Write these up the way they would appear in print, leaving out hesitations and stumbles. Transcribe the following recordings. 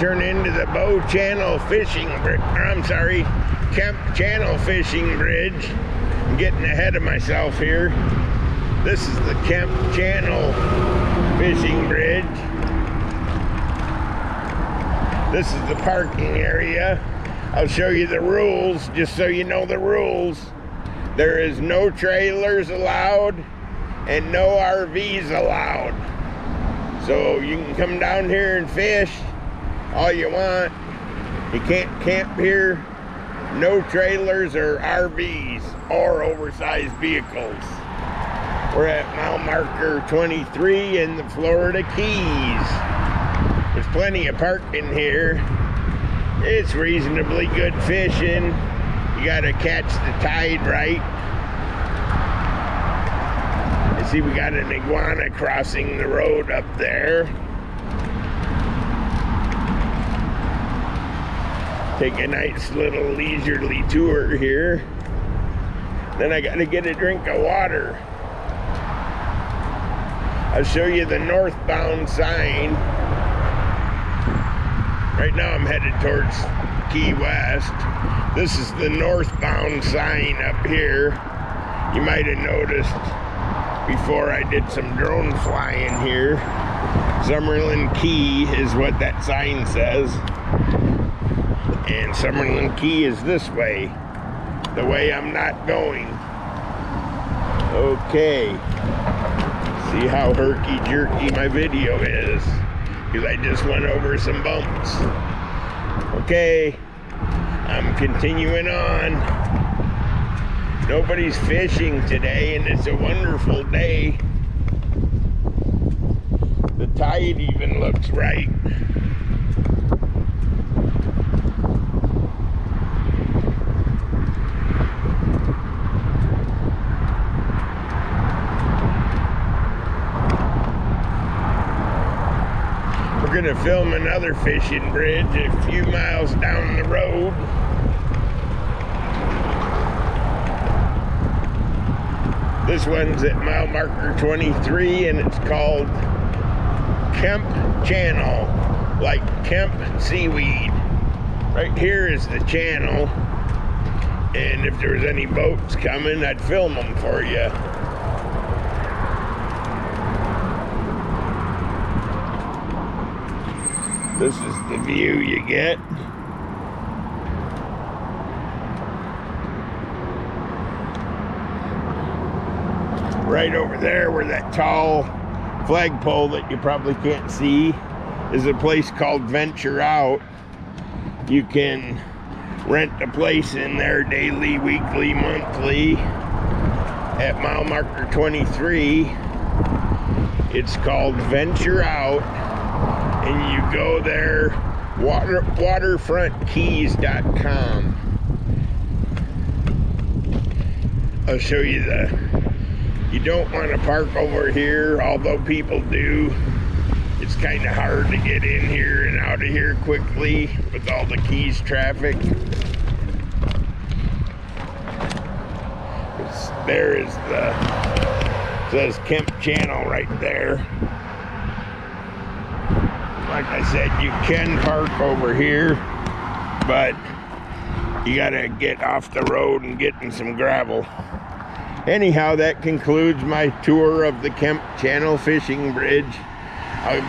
turn into the Kemp Channel Fishing Bridge. I'm getting ahead of myself here. This is the Kemp Channel Fishing Bridge. This is the parking area. I'll show you the rules, just so you know the rules. There is no trailers allowed and no RVs allowed. So you can come down here and fish all you want. You can't camp here. No trailers or RVs or oversized vehicles. We're at mile marker 23 in the Florida Keys. There's plenty of parking here. It's reasonably good fishing. You gotta catch the tide right. You see we got an iguana crossing the road up there. Take a nice little leisurely tour here. Then I gotta get a drink of water. I'll show you the northbound sign. Right now I'm headed towards Key West. This is the northbound sign up here. You might have noticed before I did some drone flying here. Summerland Key is what that sign says. And Summerland Key is this way. The way I'm not going. Okay. See how herky-jerky my video is. Because I just went over some bumps. Okay. I'm continuing on. Nobody's fishing today, and it's a wonderful day. The tide even looks right. We're gonna film another fishing bridge a few miles down the road. This one's at mile marker 23 and it's called Kemp Channel, like Kemp seaweed. Right here is the channel, and if there was any boats coming, I'd film them for you. This is the view you get. Right over there where that tall flagpole that you probably can't see is a place called Venture Out. You can rent a place in there daily, weekly, monthly. At mile marker 23, it's called Venture Out. And you go there, waterfrontkeys.com. I'll show you you don't want to park over here, although people do. It's kind of hard to get in here and out of here quickly with all the Keys traffic. There is says Kemp Channel right there. Like I said, you can park over here, but you gotta get off the road and get in some gravel. Anyhow, that concludes my tour of the Kemp Channel Fishing Bridge. I'll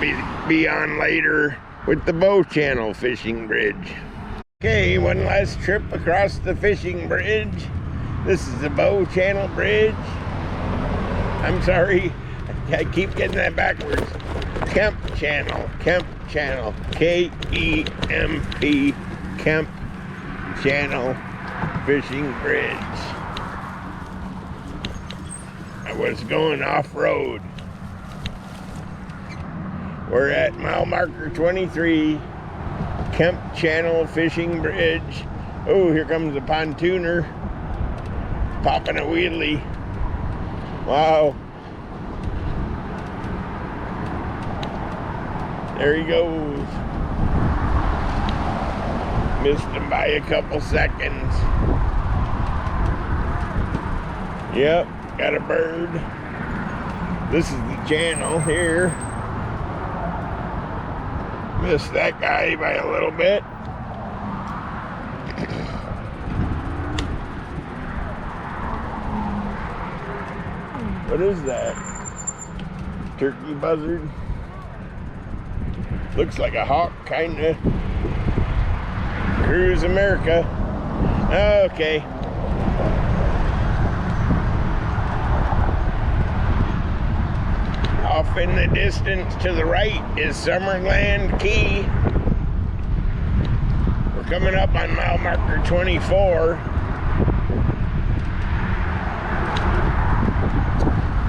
be on later with the Bow Channel Fishing Bridge. Okay, one last trip across the fishing bridge. This is the Bow Channel Bridge. I'm sorry, I keep getting that backwards. Kemp Channel, K-E-M-P, Kemp Channel Fishing Bridge. I was going off-road. We're at mile marker 23, Kemp Channel Fishing Bridge. Oh, here comes a pontooner, popping a wheelie. Wow. There he goes. Missed him by a couple seconds. Yep, got a bird. This is the channel here. Missed that guy by a little bit. What is that? Turkey buzzard? Looks like a hawk, kinda. Cruise America. Okay. Off in the distance to the right is Summerland Key. We're coming up on mile marker 24.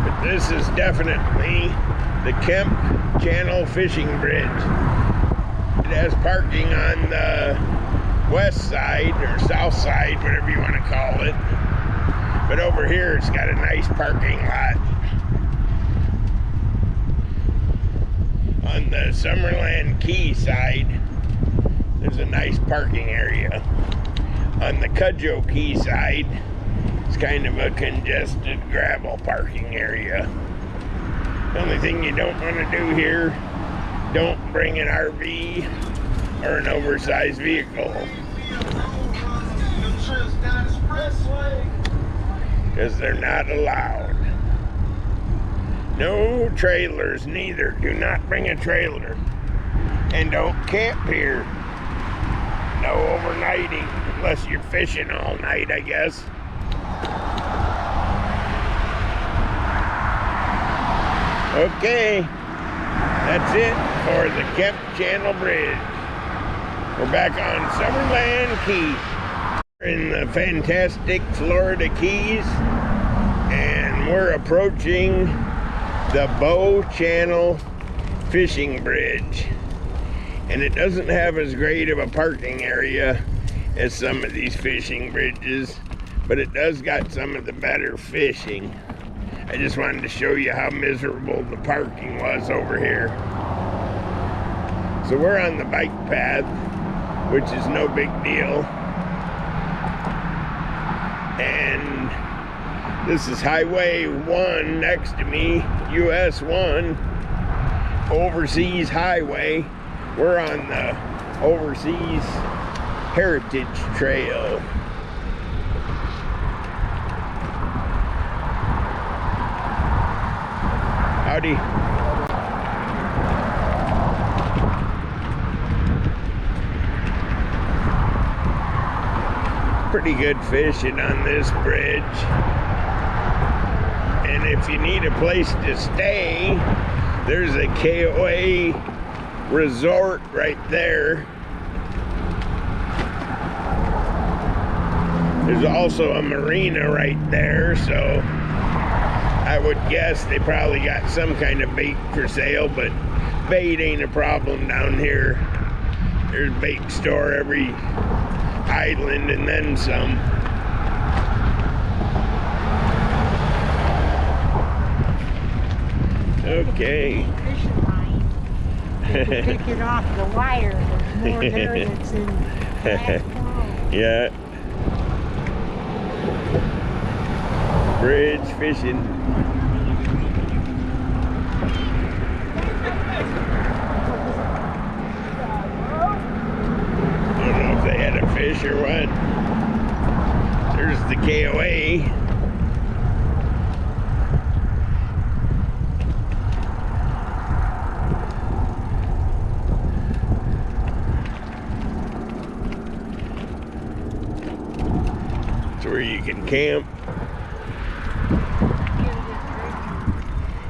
But this is definitely the Kemp Channel Fishing Bridge. It has parking on the west side or south side, whatever you want to call it. But over here it's got a nice parking lot. On the Summerland Key side, there's a nice parking area. On the Cudjoe Key side, it's kind of a congested gravel parking area. The only thing you don't want to do here, don't bring an RV or an oversized vehicle. Because they're not allowed. No trailers neither. Do not bring a trailer. And don't camp here. No overnighting, unless you're fishing all night, I guess. Okay, that's it for the Kemp Channel Bridge. We're back on Summerland Key. We're in the fantastic Florida Keys, and we're approaching the Bow Channel Fishing Bridge. And it doesn't have as great of a parking area as some of these fishing bridges, but it does got some of the better fishing. I just wanted to show you how miserable the parking was over here. So we're on the bike path, which is no big deal. And this is Highway 1 next to me, US 1, Overseas Highway. We're on the Overseas Heritage Trail. Howdy. Pretty good fishing on this bridge. And if you need a place to stay, there's a KOA resort right there. There's also a marina right there, so I would guess they probably got some kind of bait for sale, but bait ain't a problem down here. There's a bait store every island and then some. Okay. Pick it off the wire. There's more there that's in black. Yeah. Bridge fishing. I don't know if they had a fish or what. There's the KOA. Where you can camp.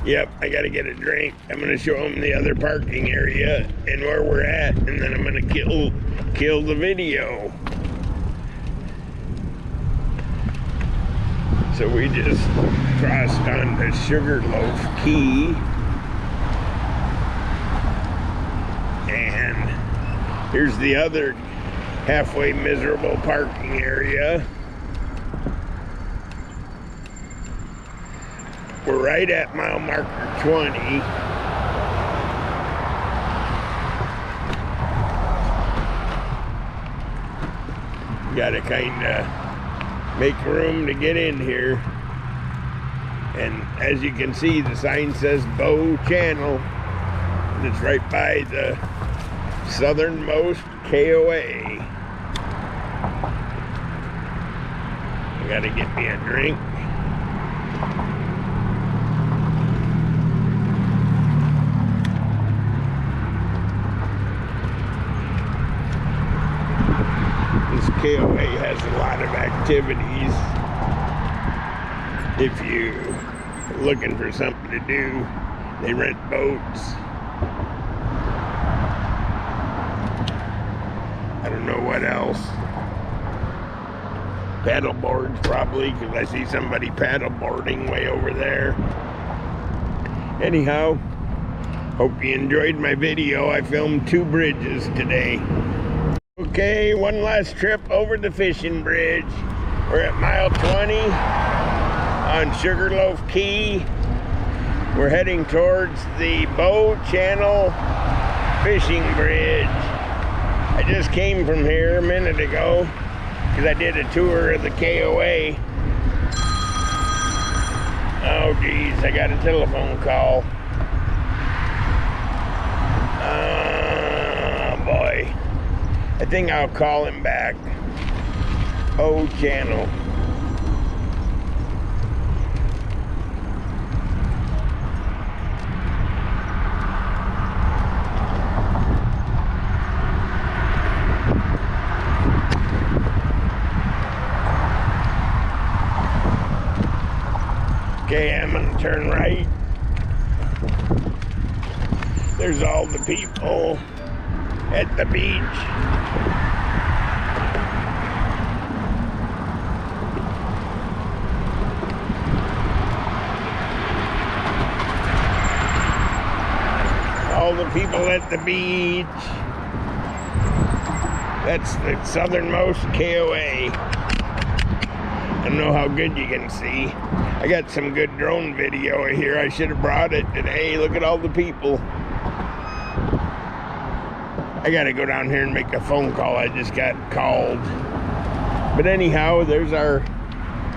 Yep, I gotta get a drink. I'm gonna show them the other parking area and where we're at, and then I'm gonna kill the video. So we just crossed on the Sugarloaf Key, and here's the other halfway miserable parking area. We're right at mile marker 20. Gotta kinda make room to get in here. And as you can see, the sign says Bow Channel. And it's right by the southernmost KOA. I gotta get me a drink. This KOA has a lot of activities. If you're looking for something to do, they rent boats. I don't know what else. Paddle boards probably, because I see somebody paddle boarding way over there. Anyhow, hope you enjoyed my video. I filmed 2 bridges today. Okay, one last trip over the fishing bridge. We're at mile 20 on Sugarloaf Key. We're heading towards the Kemp Channel fishing bridge. I just came from here a minute ago because I did a tour of the KOA. Oh geez, I got a telephone call. Oh boy. I think I'll call him back. Kemp Channel. Okay, I'm gonna turn right. There's all the people at the beach. All the people at the beach. That's the southernmost KOA. I don't know how good you can see. I got some good drone video here. I should have brought it today. Look at all the people. I gotta go down here and make a phone call. I just got called. But anyhow, there's our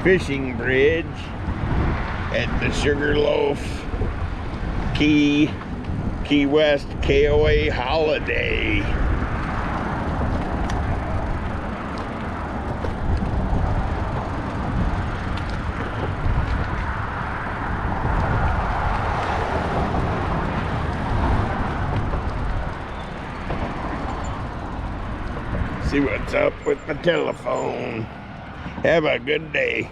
fishing bridge at the Sugarloaf Key West KOA holiday. See what's up with the telephone. Have a good day.